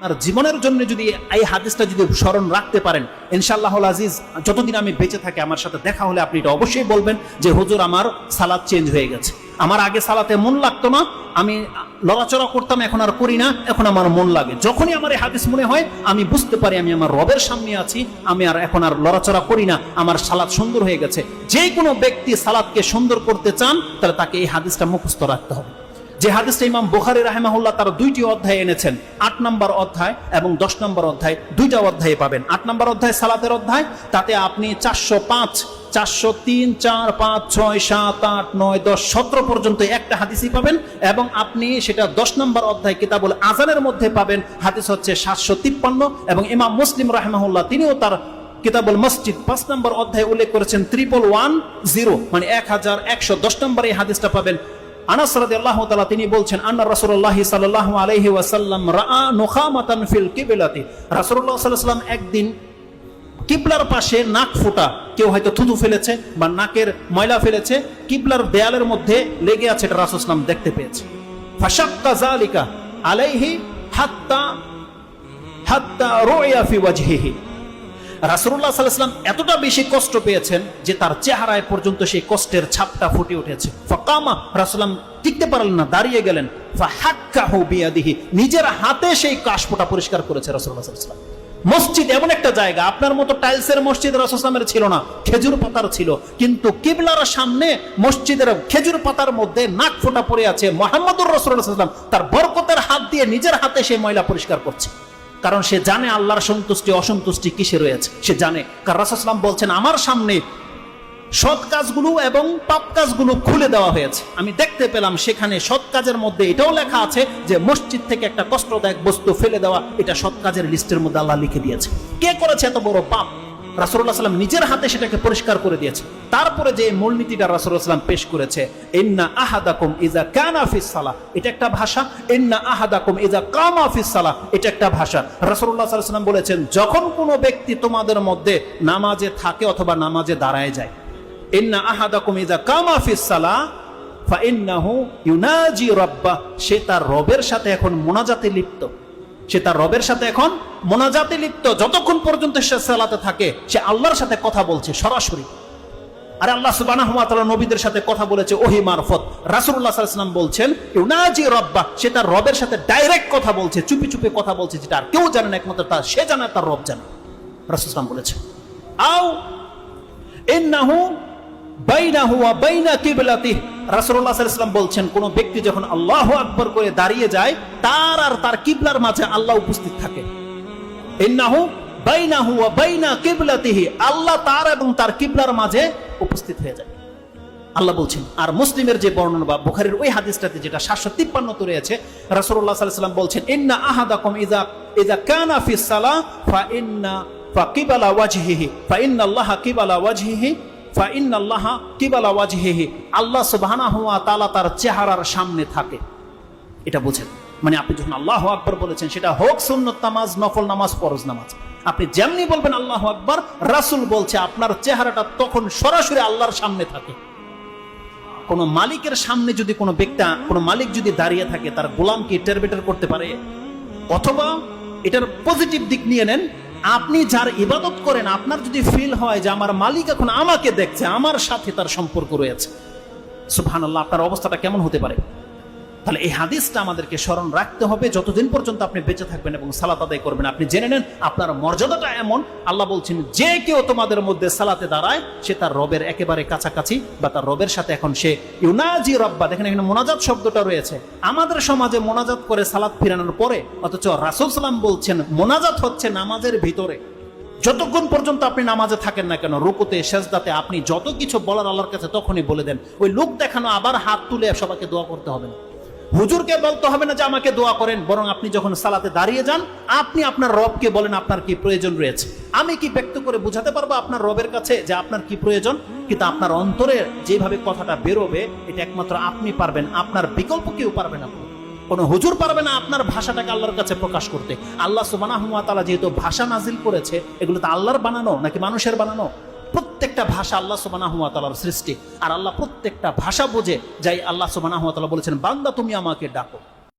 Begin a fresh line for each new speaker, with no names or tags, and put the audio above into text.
আর জীবনের জন্য যদি এই হাদিসটা যদি স্মরণ রাখতে পারেন, ইনশাআল্লাহুল আজিজ যতদিন আমি বেঁচে থাকি আমার সাথে দেখা হলে আপনি এটা অবশ্যই বলবেন যে হুজুর আমার সালাত চেঞ্জ হয়ে গেছে, আমার আগে সালাতে মন লাগতো না, আমি লড়াচড়া করতাম, এখন আর করি না, এখন আমার মন লাগে। যখনই আমার এই হাদিস মনে হয় আমি বুঝতে পারি আমি আমার রবের সামনে আছি, আমি আর এখন আর লড়াচড়া করি না, আমার সালাত সুন্দর হয়ে গেছে। যে কোনো ব্যক্তি সালাতকে সুন্দর করতে চান তাহলে তাকে এই হাদিসটা মুখস্থ রাখতে হবে। যে হাদিসটা ইমাম বুখারী রাহিমাহুল্লাহ তার 2টি অধ্যায়ে এনেছেন, 8 নম্বর অধ্যায় এবং 10 নম্বর অধ্যায়, 2টা অধ্যায়ে পাবেন। 8 নম্বর অধ্যায় সালাতের অধ্যায়, তাতে আপনি 405, 403, 4, 5, 6, 7, 8, 9, 10, 17 পর্যন্ত একটা হাদিসই পাবেন। এবং আপনি সেটা 10 নম্বর অধ্যায় কিতাবুল আযানের মধ্যে পাবেন, হাদিস হচ্ছে 753। এবং ইমাম মুসলিম রাহিমাহুল্লাহ তিনিও তার কিতাবুল মসজিদ 5 নম্বর অধ্যায়ে উল্লেখ করেছেন 1110, মানে 1110 নম্বর এই হাদিসটা পাবেন। আনাস রাদিয়াল্লাহু তাআলা তিনি বলছেন, আন্না রাসূলুল্লাহ সাল্লাল্লাহু আলাইহি ওয়াসাল্লাম রাআ নুখামাতান ফিল কিবলাতি, রাসূলুল্লাহ সাল্লাল্লাহু আলাইহি ওয়াসাল্লাম একদিন কিবলার পাশে নাক ফোঁটা, কেউ হয়তো থুতু ফেলেছে বা নাকের ময়লা ফেলেছে, কিবলার দেয়ালের মধ্যে লেগে আছে, এটা রাসূল সাল্লাল্লাহু আলাইহি ওয়াসাল্লাম দেখতে পেয়েছে। ফাশাক্কা যালিকা আলাইহি হাত্তা রুইয়া ফি ওয়াজহিহি, রাসূলুল্লাহ সাল্লাল্লাহু আলাইহি ওয়াসাল্লাম এতটা বেশি কষ্ট পেয়েছেন যে তার চেহারায় পর্যন্ত সেই কষ্টের ছাপটা ফুটে উঠেছে। ফাকামা, রাসূলুল্লাহ টিকতে পারলেন না, দাঁড়িয়ে গেলেন। ফাহাক্কাহু বিয়াদিহি, নিজের হাতে সেই কাশফোঁটা পরিষ্কার করেছে রাসূলুল্লাহ সাল্লাল্লাহু আলাইহি ওয়াসাল্লাম। মসজিদ এমন একটা জায়গা, আপনার মতো টাইলসের মসজিদ রাসূল সাল্লাল্লাহু আলাইহি ওয়াসাল্লামের ছিল না, খেজুর পাতার ছিল, কিন্তু কিবলার সামনে মসজিদের খেজুর পাতার মধ্যে নাক ফোঁটা পড়ে আছে। মুহাম্মদুর রাসূলুল্লাহ সাল্লাল্লাহু আলাইহি ওয়াসাল্লাম তার বরকতের হাত দিয়ে নিজের হাতে সেই ময়লা পরিষ্কার করছে, কারণ সে জানে আল্লাহর সন্তুষ্টি অসন্তুষ্টি কিসে রয়েছে, সে জানে। কারণ রাসূল সাল্লাল্লাহু আলাইহি ওয়াসাল্লাম বলছেন, আমার সামনে সৎ কাজগুলো এবং পাপ কাজগুলো খুলে দেওয়া হয়েছে, আমি দেখতে পেলাম সেখানে সৎ কাজের মধ্যে এটাও লেখা আছে যে মসজিদ থেকে একটা কষ্টদায়ক বস্তু ফেলে দেওয়া, এটা সৎ কাজের লিস্টের মধ্যে আল্লাহ লিখে দিয়েছে। কে করেছে এত বড় পাপ? রাসূলুল্লাহ সাল্লাল্লাহু আলাইহি ওয়াসাল্লাম নিজের হাতে সেটাকে পরিষ্কার করে দিয়েছে। তারপরে যে মূলনীতিটা রাসূলুল্লাহ সাল্লাল্লাহু আলাইহি ওয়াসাল্লাম পেশ করেছে, ইন্না আহাদাকুম ইযা কানা ফিস সালাহ, এটা একটা ভাষা। ইন্না আহাদাকুম ইযা কামা ফিস সালাহ, এটা একটা ভাষা। রাসূলুল্লাহ সাল্লাল্লাহু আলাইহি ওয়াসাল্লাম বলেছেন, যখন কোনো ব্যক্তি তোমাদের মধ্যে নামাজে থাকে অথবা নামাজে দাঁড়ায় যায়, ইন্না আহাদাকুম ইযা কামা ফিস সালাহ ফাইন্নাহু ইউনাজি রাব্বাহ, সে তার রবের সাথে এখন মুনাজাতে লিপ্ত, সে তার রবের সাথে এখন মুনাজাতে লিপ্ত। যতক্ষণ পর্যন্ত সে সালাতে থাকে সে আল্লাহর সাথে কথা বলছে সরাসরি। আর আল্লাহ সুবহানাহু ওয়া তাআলা নবীদের সাথে কথা বলেছে ওহী মারফত। রাসূলুল্লাহ সাল্লাল্লাহু আলাইহি ওয়াসাল্লাম বলছেন, ইউনাজি রাব্বাহ, সে তার রবের সাথে ডাইরেক্ট কথা বলছে, চুপি চুপি কথা বলছে, যেটা আর কেউ জানে না, একমাত্র তার সে জানে, তার রব জানে। রাসূল সাল্লাল্লাহু আলাইহি ওয়াসাল্লাম বলেছে, আও ইন্নাহু বাইনাহু ওয়া বাইনা কিবলাতিহি, রাসূলুল্লাহ সাল্লাল্লাহু আলাইহি ওয়াসাল্লাম বলছেন, কোন ব্যক্তি যখন আল্লাহু আকবার করে দাঁড়িয়ে যায়, তার আর তার কিবলার মাঝে আল্লাহ উপস্থিত থাকে। ইন্নাহু বাইনাহু ওয়া বাইনা কিবলাতিহি, আল্লাহ তার এবং তার কিবলার মাঝে উপস্থিত হয়ে যায়, আল্লাহ বলছেন। আর মুসলিমের যে বর্ণনা বা বুখারীর ওই হাদিসটাতে যেটা 753 তে রয়েছে, রাসূলুল্লাহ সাল্লাল্লাহু আলাইহি ওয়াসাল্লাম বলছেন, ইন্না আহাদাকুম ইযা কানা ফিস সালাহ ফাকিবালা ওয়াজহিহি ফাইন্নাল্লাহা কিবালা ওয়াজহিহি ফাইন্নাল্লাহা কিবালা ওয়াজহিহি, আল্লাহ সুবহানাহু ওয়া তাআলা তার চেহারার সামনে থাকে, এটা বুঝেন। মানে আপনি যখন আল্লাহু আকবার বলেছেন, সেটা হোক সুন্নত নামাজ, নফল নামাজ, ফরজ নামাজ, আপনি যেমনি বলবেন আল্লাহু আকবার, রাসূল বলছে আপনার চেহারাটা তখন সরাসরি আল্লাহর সামনে থাকে। কোন মালিকের সামনে যদি কোনো ব্যক্তি, কোন মালিক যদি দাঁড়িয়ে থাকে, তার গোলাম কি টেরবেটার করতে পারে? অথবা এটার পজিটিভ দিক নিয়ে নেন, আপনি যার ইবাদত করেন, আপনার যদি ফিল হয় যে আমার মালিক এখন আমাকে দেখছে, আমার সাথে তার সম্পর্ক রয়েছে, সুবহানাল্লাহ, আপনার অবস্থাটা কেমন হতে পারে? তাহলে এই হাদিসটা আমাদেরকে স্মরণ রাখতে হবে যতদিন পর্যন্ত আপনি বেঁচে থাকবেন এবং সালাত আদায় করবেন। আপনি জেনে নেন আপনার মর্যাদাটা এমন, আল্লাহ বলছেন, যে কেউ তোমাদের মধ্যে সালাতে দাঁড়ায় সে তার রবের একেবারে কাছাকাছি, বা তার রবের সাথে এখন সে ইউনাজি রাব্বা। দেখেন এখানে মোনাজাত শব্দটা রয়েছে। আমাদের সমাজে মোনাজাত করে সালাত ফিরানোর পরে, অথচ রাসূল সাল্লাল্লাহু আলাইহি ওয়াসাল্লাম বলছেন মোনাজাত হচ্ছে নামাজের ভিতরে। যতক্ষণ পর্যন্ত আপনি নামাজে থাকেন না কেন, রুকুতে সেজদাতে আপনি যত কিছু বলার আল্লাহর কাছে তখনই বলে দেন। ওই লোক দেখানো আবার হাত তুলে সবাইকে দোয়া করতে হবে না, হুজুরকে বলতে হবে না যে আমাকে দোয়া করেন, বরং আপনি যখন সালাতে দাঁড়িয়ে যান, আপনি আপনার রবকে বলেন আপনার কি প্রয়োজন রয়েছে। আমি কি ব্যক্ত করে বোঝাতে পারবো আপনার রবের কাছে যে আপনার কি প্রয়োজন? কিন্তু আপনার অন্তরে যেভাবে কথাটা বেরোবে, এটা একমাত্র আপনি পারবেন, আপনার বিকল্প কেউ পারবে না, কোন হুজুর পারবে না আপনার ভাষাটাকে আল্লাহর কাছে প্রকাশ করতে। আল্লাহ সুবহানাহু ওয়া তাআলা যেহেতু ভাষা নাজিল করেছে, এগুলো তো আল্লাহর বানানো নাকি মানুষের বানানো? প্রত্যেকটা ভাষা আল্লাহ সুবহানাহু ওয়া তাআলার সৃষ্টি। আর আল্লাহ প্রত্যেকটা ভাষা বোঝে, যাই আল্লাহ সুবহানাহু ওয়া তাআলা বলেছেন, বান্দা তুমি আমাকে ডাকো।